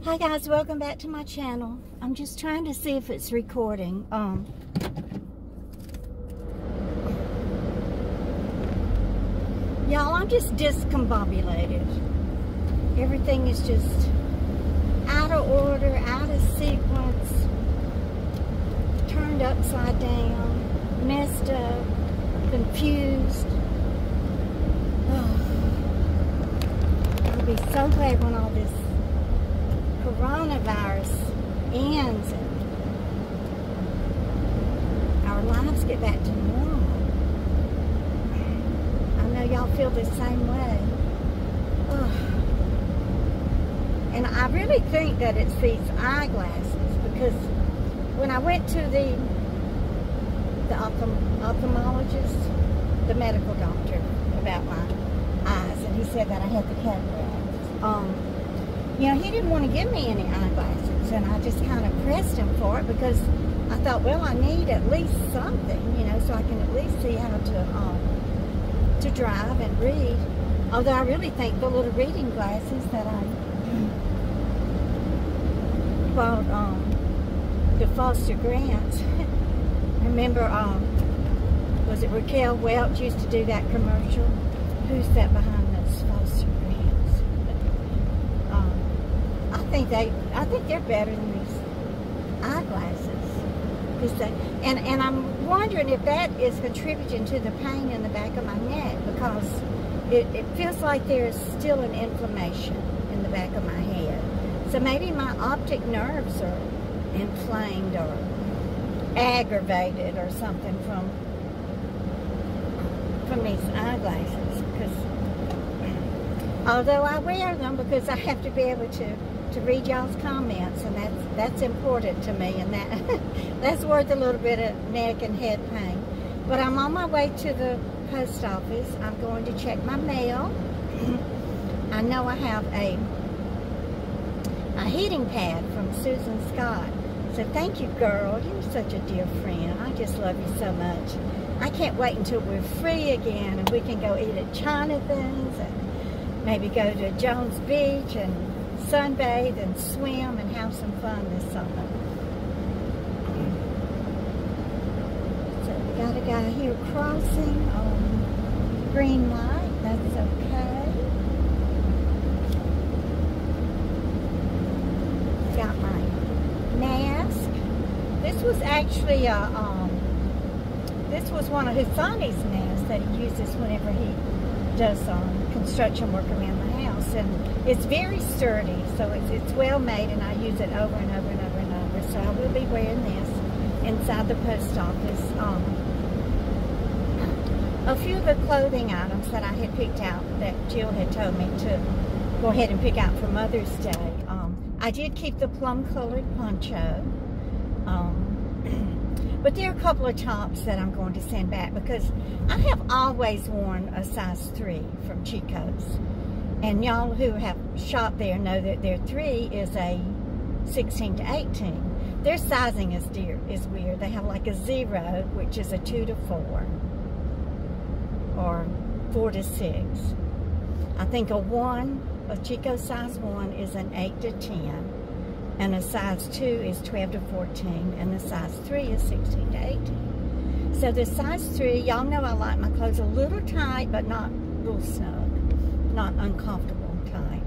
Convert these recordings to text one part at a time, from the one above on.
Hi guys, welcome back to my channel. I'm just trying to see if it's recording. Y'all, I'm just discombobulated. Everything is just out of order, out of sequence, turned upside down, messed up, confused. I'll be so glad when all this coronavirus ends and our lives get back to normal. I know y'all feel the same way. And I really think that it's these eyeglasses, because when I went to the ophthalmologist, the medical doctor, about my eyes, and he said that I had the cataracts. You know, he didn't want to give me any eyeglasses, and I just kind of pressed him for it because I thought, well, I need at least something, you know, so I can at least see how to drive and read. Although I really think the little reading glasses that I bought the Foster Grants. Remember, was it Raquel Welch used to do that commercial? Who's that behind those Foster Grants? I think they're better than these eyeglasses. And I'm wondering if that is contributing to the pain in the back of my neck, because it feels like there's still an inflammation in the back of my head. So maybe my optic nerves are inflamed or aggravated or something from these eyeglasses. Because although I wear them because I have to be able to read y'all's comments, and that's important to me, and that's worth a little bit of neck and head pain. But I'm on my way to the post office. I'm going to check my mail. I know I have a heating pad from Susan Scott. So thank you, girl. You're such a dear friend. I just love you so much. I can't wait until we're free again and we can go eat at Jonathan's and maybe go to Jones Beach and sunbathe and swim and have some fun this summer. So we got a guy here crossing on green light. That's okay. Got my mask. This was actually this was one of Hasani's masks that he uses whenever he does construction work around the house, and it's very sturdy, so it's well made, and I use it over and over and over and over. So I will be wearing this inside the post office. A few of the clothing items that I had picked out that Jill had told me to go ahead and pick out for Mother's Day. I did keep the plum-colored poncho. But there are a couple of tops that I'm going to send back because I have always worn a size 3 from Chico's. And y'all who have shopped there know that their 3 is a 16 to 18. Their sizing is weird. They have like a 0, which is a 2 to 4, or 4 to 6. I think a Chico's size 1 is an 8 to 10. And a size 2 is 12 to 14, and the size 3 is 16 to 18. So the size 3, y'all know I like my clothes a little tight, but not real snug, not uncomfortable tight.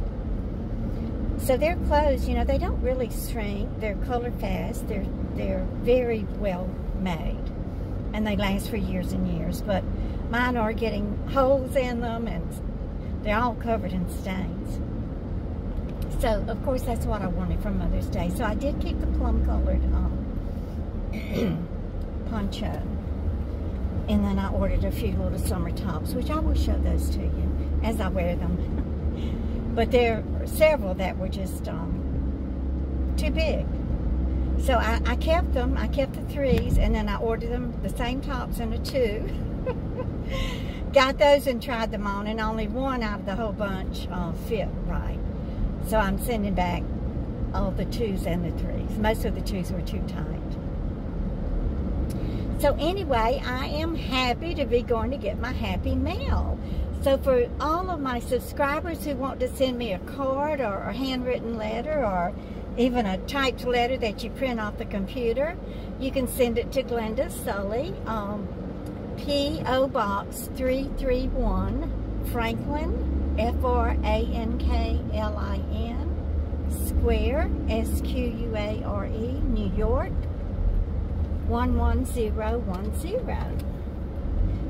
So their clothes, you know, they don't really shrink. They're color fast. They're very well made, and they last for years and years. But mine are getting holes in them, and they're all covered in stains. So, of course, that's what I wanted for Mother's Day. So I did keep the plum-colored poncho. And then I ordered a few little summer tops, which I will show those to you as I wear them. But there are several that were just too big. So I kept them. I kept the 3s, and then I ordered them, the same tops in a 2. Got those and tried them on, and only one out of the whole bunch fit right. So I'm sending back all the 2s and the 3s. Most of the 2s were too tight. So anyway, I am happy to be going to get my happy mail. So for all of my subscribers who want to send me a card or a handwritten letter or even a typed letter that you print off the computer, you can send it to Glenda Sully, P.O. Box 331, Franklin, Franklin, Square, Square, New York, 11010.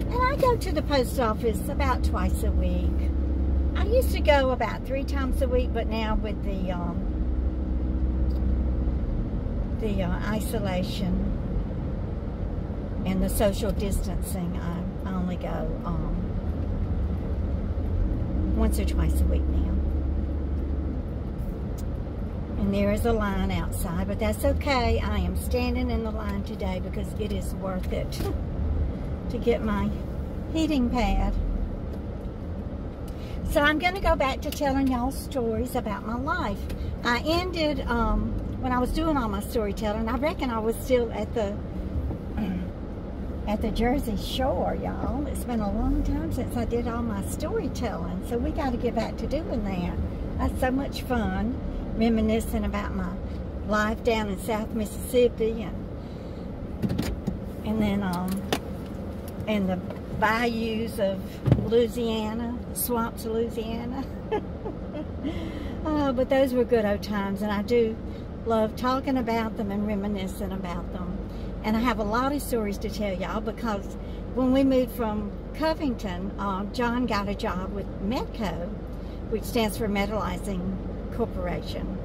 And I go to the post office about twice a week. I used to go about 3 times a week, but now with the isolation and the social distancing, I only go once or twice a week now. And there is a line outside, but that's okay. I am standing in the line today because it is worth it to get my heating pad. So I'm going to go back to telling y'all stories about my life. I ended, when I was doing all my storytelling, I reckon I was still at the Jersey Shore, y'all. It's been a long time since I did all my storytelling, so we got to get back to doing that. That's so much fun, reminiscing about my life down in South Mississippi, and then in the bayous of Louisiana, swamps of Louisiana. Oh, but those were good old times, and I do love talking about them and reminiscing about them. And I have a lot of stories to tell y'all, because when we moved from Covington, John got a job with Medco, which stands for Metallizing Corporation.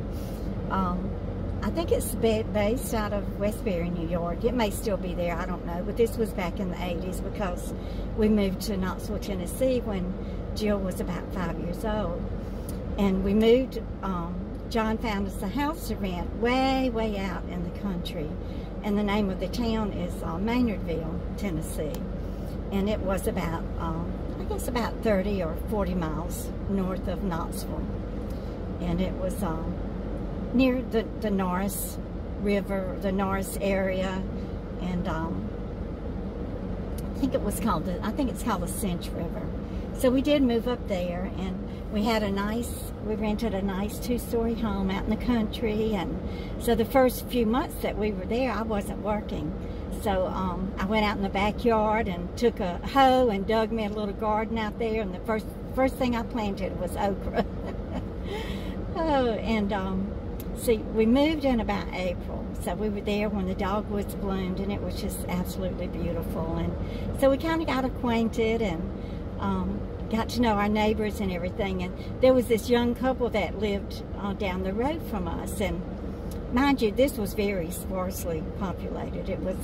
I think it's based out of Westbury, New York. It may still be there, I don't know. But this was back in the 80s, because we moved to Knoxville, Tennessee when Jill was about 5 years old. And we moved, John found us a house to rent way, way out in the country. And the name of the town is Maynardville, Tennessee. And it was about, I guess about 30 or 40 miles north of Knoxville. And it was near the Norris River, the Norris area. And I think it's called the Cinch River. So we did move up there, and we rented a nice 2-story home out in the country. And so the first few months that we were there, I wasn't working. So I went out in the backyard and took a hoe and dug me a little garden out there. And the first thing I planted was okra. Oh, and see, we moved in about April. So we were there when the dogwoods bloomed, and it was just absolutely beautiful. And so we kind of got acquainted and got to know our neighbors and everything. And there was this young couple that lived down the road from us. And mind you, this was very sparsely populated. It was,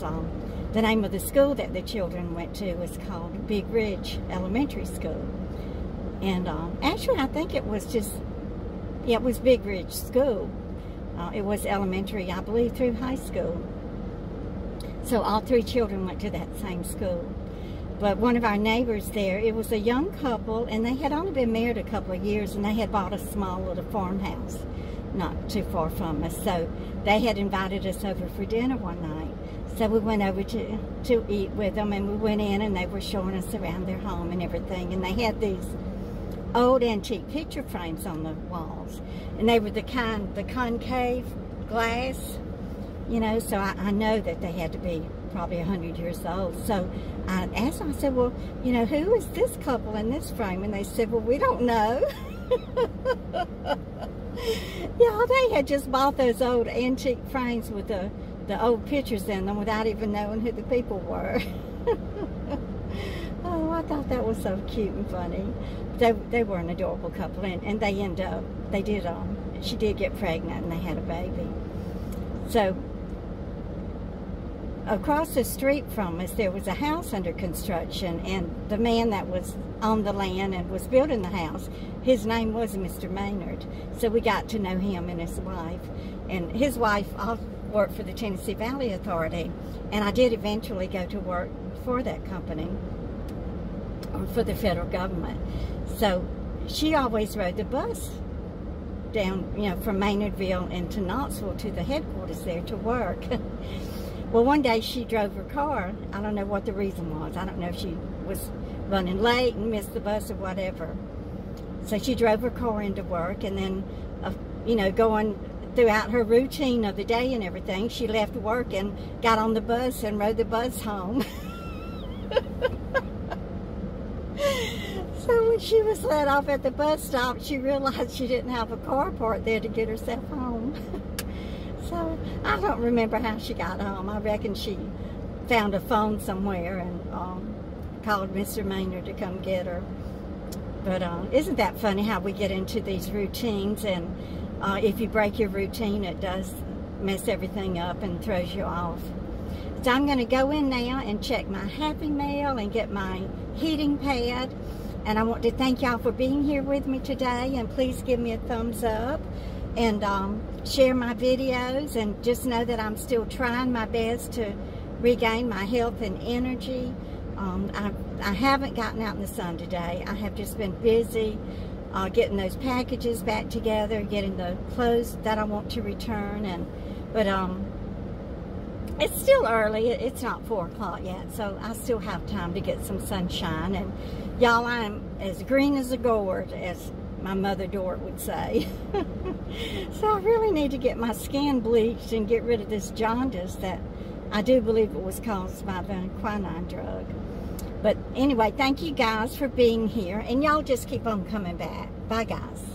the name of the school that the children went to was called Big Ridge Elementary School. And actually, I think it was just, yeah, it was Big Ridge School. It was elementary, I believe, through high school. So all 3 children went to that same school. But one of our neighbors there, it was a young couple, and they had only been married a couple of years, and they had bought a small little farmhouse not too far from us. So they had invited us over for dinner one night. So we went over to eat with them, and we went in, and they were showing us around their home and everything. And they had these old antique picture frames on the walls, and they were the concave glass, you know, so I know that they had to be probably 100 years old. So I asked them, I said, well, you know, who is this couple in this frame? And they said, well, we don't know. Yeah, they had just bought those old antique frames with the old pictures in them without even knowing who the people were. Oh, I thought that was so cute and funny. They were an adorable couple, and they ended up, she did get pregnant, and they had a baby. So across the street from us, there was a house under construction, and the man that was on the land and was building the house, his name was Mr. Maynard. So we got to know him and his wife. And his wife worked for the Tennessee Valley Authority, and I did eventually go to work for that company, or for the federal government. So she always rode the bus down, you know, from Maynardville into Knoxville to the headquarters there to work. Well, one day she drove her car. I don't know what the reason was. I don't know if she was running late and missed the bus or whatever. So she drove her car into work, and then, you know, going throughout her routine of the day and everything, she left work and got on the bus and rode the bus home. So when she was let off at the bus stop, she realized she didn't have a car parked there to get herself home. So I don't remember how she got home. I reckon she found a phone somewhere and called Mr. Maynard to come get her. But isn't that funny how we get into these routines, and if you break your routine, it does mess everything up and throws you off. So I'm going to go in now and check my Happy Mail and get my heating pad. And I want to thank y'all for being here with me today, and please give me a thumbs up and share my videos, and just know that I'm still trying my best to regain my health and energy. I haven't gotten out in the sun today. I have just been busy getting those packages back together, getting the clothes that I want to return, but it's still early. It's not 4 o'clock yet, so I still have time to get some sunshine. And y'all, I'm as green as a gourd, as my mother Dort would say. So I really need to get my skin bleached and get rid of this jaundice that I do believe it was caused by the quinine drug. But anyway, thank you guys for being here, and y'all just keep on coming back. Bye, guys.